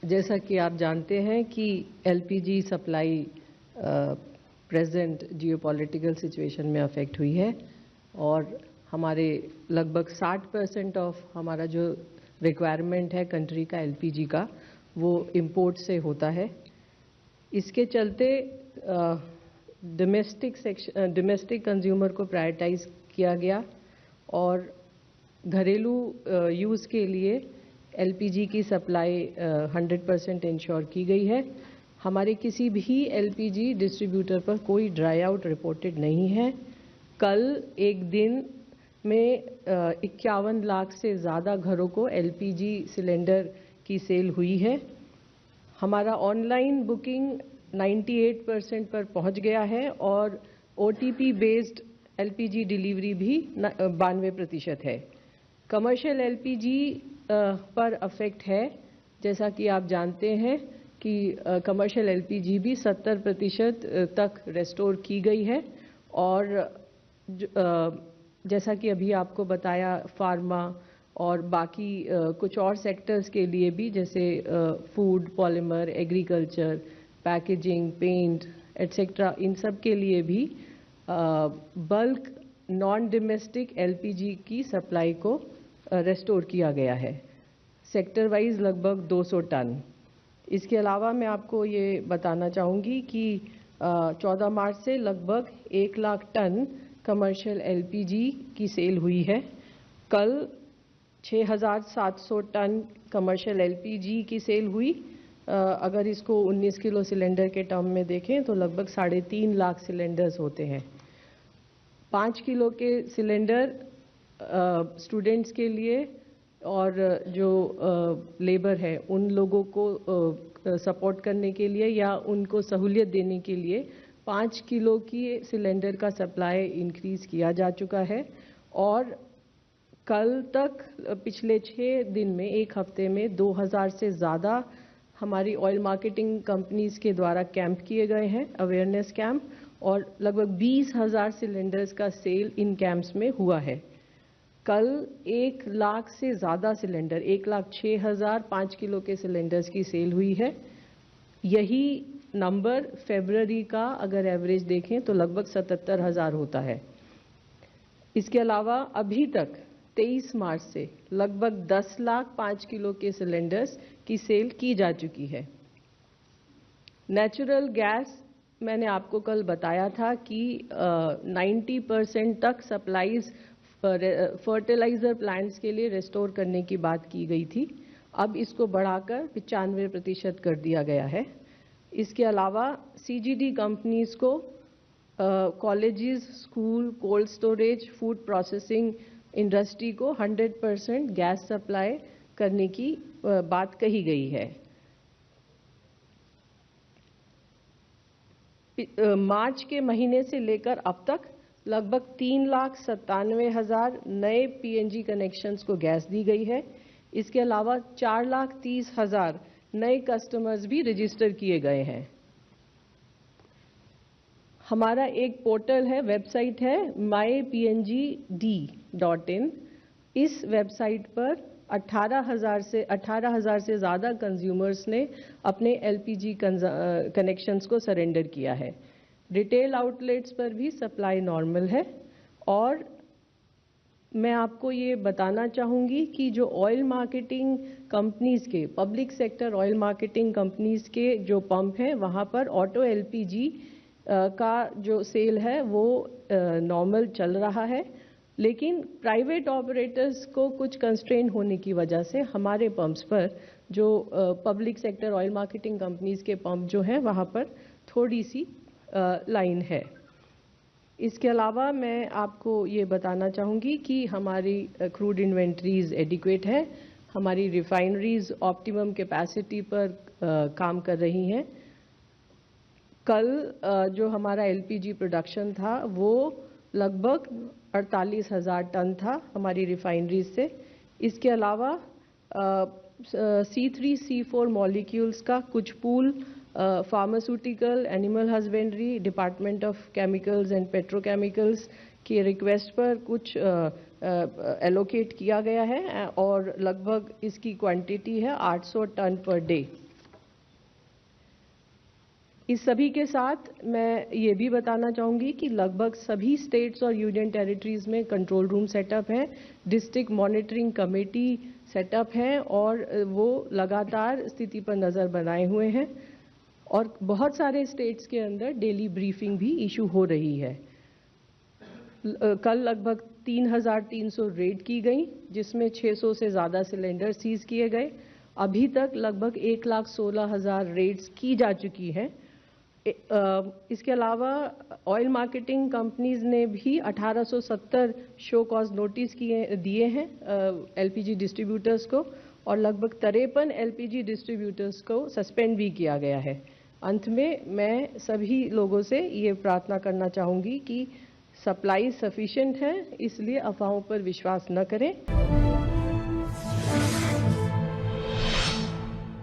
जैसा कि आप जानते हैं कि LPG supply present geopolitical situation में अफेक्ट हुई है और हमारे लगभग 60% ऑफ हमारा जो रिक्वायरमेंट है कंट्री का एलपीजी का वो इंपोर्ट से होता है। इसके चलते डोमेस्टिक कंज्यूमर को प्रायोरिटाइज किया गया और घरेलू यूज़ के लिए एलपीजी की सप्लाई 100% इंश्योर की गई है। हमारे किसी भी एलपीजी डिस्ट्रीब्यूटर पर कोई ड्राई आउट रिपोर्टेड नहीं है। कल एक दिन में 51 लाख से ज़्यादा घरों को एलपीजी सिलेंडर की सेल हुई है। हमारा ऑनलाइन बुकिंग 98% पर पहुंच गया है और ओटीपी बेस्ड एलपीजी डिलीवरी भी 92% है। कमर्शियल एलपीजी पर अफेक्ट है, जैसा कि आप जानते हैं कि कमर्शियल एलपीजी भी 70% तक रेस्टोर की गई है और जैसा कि अभी आपको बताया फार्मा और बाकी कुछ और सेक्टर्स के लिए भी, जैसे food, polymer, agriculture, packaging, paint etcetera, इन सब के लिए भी बल्क नॉन डोमेस्टिक एलपीजी की सप्लाई को रेस्टोर किया गया है, सेक्टर वाइज लगभग 200 टन। इसके अलावा मैं आपको ये बताना चाहूँगी कि 14 मार्च से लगभग 1 लाख टन कमर्शियल एलपीजी की सेल हुई है। कल 6,700 टन कमर्शियल एलपीजी की सेल हुई। अगर इसको 19 किलो सिलेंडर के टर्म में देखें तो लगभग 3.5 लाख सिलेंडर्स होते हैं। 5 किलो के सिलेंडर स्टूडेंट्स के लिए और जो लेबर है उन लोगों को सपोर्ट करने के लिए या उनको सहूलियत देने के लिए 5 किलो की सिलेंडर का सप्लाई इंक्रीज किया जा चुका है और कल तक पिछले 6 दिन में, एक हफ्ते में 2000 से ज़्यादा हमारी ऑयल मार्केटिंग कंपनीज के द्वारा कैंप किए गए हैं, अवेयरनेस कैंप, और लगभग 20,000 सिलेंडर्स का सेल इन कैंप्स में हुआ है। कल 1 लाख से ज़्यादा सिलेंडर, 1,06,000 5 किलो के सिलेंडर्स की सेल हुई है। यही नंबर फरवरी का अगर एवरेज देखें तो लगभग 77,000 होता है। इसके अलावा अभी तक 23 मार्च से लगभग 10 लाख 5 किलो के सिलेंडर्स की सेल की जा चुकी है। नेचुरल गैस मैंने आपको कल बताया था कि 90% तक सप्लाईज फर्टिलाइजर प्लांट्स के लिए रिस्टोर करने की बात की गई थी। अब इसको बढ़ाकर 95% कर दिया गया है। इसके अलावा सीजीडी कंपनीज को colleges, school, cold storage, food processing industry को 100% गैस सप्लाई करने की बात कही गई है। मार्च के महीने से लेकर अब तक लगभग 3,97,000 नए पीएनजी कनेक्शंस को गैस दी गई है। इसके अलावा 4,30,000 नए कस्टमर्स भी रजिस्टर किए गए हैं। हमारा एक पोर्टल है, वेबसाइट है mypngd.in। इस वेबसाइट पर 18,000 से ज़्यादा कंज्यूमर्स ने अपने एलपीजी कनेक्शंस को सरेंडर किया है। रिटेल आउटलेट्स पर भी सप्लाई नॉर्मल है और मैं आपको ये बताना चाहूँगी कि जो ऑयल मार्केटिंग कंपनीज़ के, public sector oil marketing companies के जो पंप हैं वहाँ पर ऑटो एलपीजी का जो सेल है वो नॉर्मल चल रहा है, लेकिन प्राइवेट ऑपरेटर्स को कुछ कंस्ट्रेन होने की वजह से हमारे पंप्स पर, जो public sector oil marketing companies के पंप जो हैं वहाँ पर थोड़ी सी लाइन है। इसके अलावा मैं आपको ये बताना चाहूँगी कि हमारी क्रूड इन्वेंट्रीज एडिक्वेट है, हमारी रिफाइनरीज ऑप्टिमम कैपेसिटी पर काम कर रही हैं। कल जो हमारा एलपीजी प्रोडक्शन था वो लगभग 48,000 टन था हमारी रिफाइनरीज से। इसके अलावा C3, C4 मॉलिक्यूल्स का कुछ pool pharmaceutical, animal husbandry, department of chemicals and petrochemicals की रिक्वेस्ट पर कुछ एलोकेट किया गया है और लगभग इसकी क्वांटिटी है 800 टन पर डे। इस सभी के साथ मैं ये भी बताना चाहूँगी कि लगभग सभी स्टेट्स और यूनियन टेरिटरीज में कंट्रोल रूम सेटअप है, डिस्ट्रिक्ट मॉनिटरिंग कमेटी सेटअप है और वो लगातार स्थिति पर नज़र बनाए हुए हैं और बहुत सारे स्टेट्स के अंदर डेली ब्रीफिंग भी इशू हो रही है। कल लगभग 3,300 रेड की गई, जिसमें 600 से ज़्यादा सिलेंडर सीज किए गए। अभी तक लगभग 1,16,000 रेड्स की जा चुकी हैं। इसके अलावा ऑयल मार्केटिंग कंपनीज ने भी 1870 शो कॉज नोटिस दिए हैं एलपीजी डिस्ट्रीब्यूटर्स को और लगभग 53 एलपीजी डिस्ट्रीब्यूटर्स को सस्पेंड भी किया गया है। अंत में मैं सभी लोगों से ये प्रार्थना करना चाहूँगी कि सप्लाई सफिशिएंट है, इसलिए अफवाहों पर विश्वास न करें।